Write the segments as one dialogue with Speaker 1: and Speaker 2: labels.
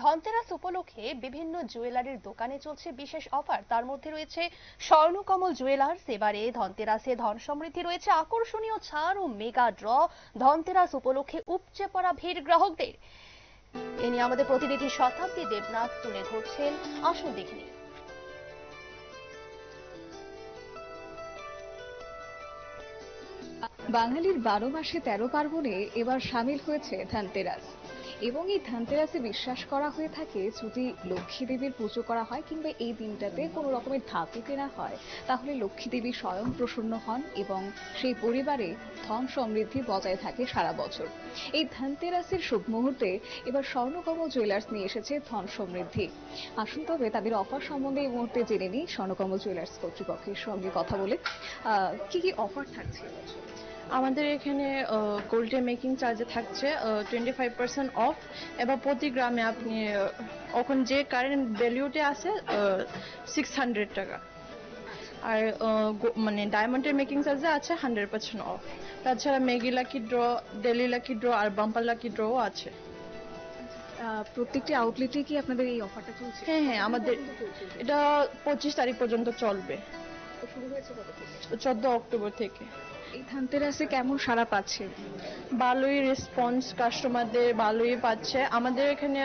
Speaker 1: ধনতেরাস উপলক্ষে বিভিন্ন জুয়েলারির দোকানে চলছে বিশেষ অফার। তার মধ্যে রয়েছে স্বর্ণকমল জুয়েলার্স। এবারে ধনতেরাসে ধন সমৃদ্ধি রয়েছে আকর্ষণীয় ছাড় ও মেগা ড্র। ধনতেরাস উপলক্ষে উপচে পড়া ভিড় গ্রাহকদের। এ নিয়ে আমাদের প্রতিনিধি শতাব্দী দেবনাথ তুলে ধরছেন, আসুন দেখে নিই।
Speaker 2: বাঙালির 12 মাসে 13 পার্বণে এবার সামিল হয়েছে ধনতেরাস। এবং এই ধনতেরাসে বিশ্বাস করা হয়ে থাকে যদি লক্ষ্মী দেবীর পুজো করা হয় কিংবা এই দিনটাতে কোনো রকমের ধাতু কেনা হয় তাহলে লক্ষ্মী দেবী স্বয়ং প্রসন্ন হন এবং সেই পরিবারে ধন সমৃদ্ধি বজায় থাকে সারা বছর। এই ধনতেরাসের শুভ মুহূর্তে এবার স্বর্ণকমল জুয়েলার্স নিয়ে এসেছে ধন সমৃদ্ধি। আসুন তবে তাদের অফার সম্বন্ধে এই মুহূর্তে জেনে নিই স্বর্ণকমল জুয়েলার্স কর্তৃপক্ষের সঙ্গে কথা বলে। কি কি অফার থাকছে এবছর?
Speaker 3: আমাদের এখানে গোল্ডের মেকিং চার্জে থাকছে 25% অফ। এবার প্রতি গ্রামে আপনি এখন যে কারেন্ট ভ্যালুতে আছে 600 টাকা। আর মানে ডায়মন্ডের মেকিং চার্জে আছে 100% অফ। তাছাড়া Maggi lucky draw, daily lucky draw আর বাম্পার লাকি ড্রও আছে।
Speaker 2: প্রত্যেকটি আউটলেটে কি আপনাদের এই অফারটা চলছে?
Speaker 3: হ্যাঁ হ্যাঁ, আমাদের এটা 25 তারিখ পর্যন্ত চলবে।
Speaker 2: শুরু হয়েছে কত থেকে?
Speaker 3: 14 অক্টোবর থেকে।
Speaker 2: এই ধনতেরাসে কেমন সাড়া পাচ্ছে?
Speaker 3: ভালোই রেসপন্স, কাস্টমারদের ভালোই পাচ্ছে। আমাদের এখানে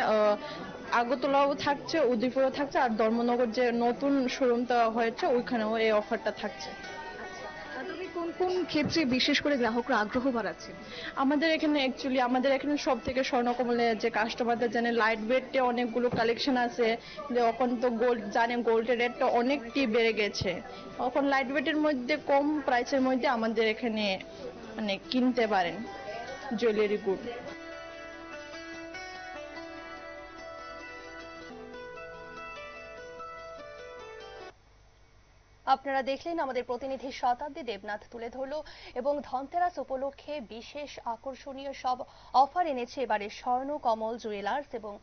Speaker 3: আগরতলাও থাকছে, উদয়পুরও থাকছে, আর ধর্মনগর যে নতুন শোরুমটা হয়েছে ওইখানেও এই অফারটা থাকছে।
Speaker 2: তবে কোন কোন ক্ষেত্রে বিশেষ করে গ্রাহকরা আগ্রহ বাড়াচ্ছে?
Speaker 3: আমাদের এখানে সব থেকে স্বর্ণকমলের যে কাস্টমারদের জানে লাইট ওয়েটে অনেকগুলো কালেকশন আছে। এখন তো গোল্ডের রেটটা অনেকটি বেড়ে গেছে। এখন লাইট ওয়েটের মধ্যে কম প্রাইসের মধ্যে আমাদের এখানে মানে কিনতে পারেন জুয়েলারি গুড।
Speaker 1: আপনারা দেখলেন আমাদের প্রতিনিধি শতাব্দী দেবনাথ তুলে ধরলো। এবং ধনতেরাস উপলক্ষে বিশেষ আকর্ষণীয় সব অফার এনেছে এবারে স্বর্ণকমল জুয়েলার্স, এবং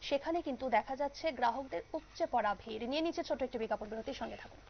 Speaker 1: সেখানে কিন্তু দেখা যাচ্ছে গ্রাহকদের উপচে পড়া ভিড়। নিয়ে নিচে ছোট একটি বিজ্ঞাপন বিরতির সঙ্গে থাকুন।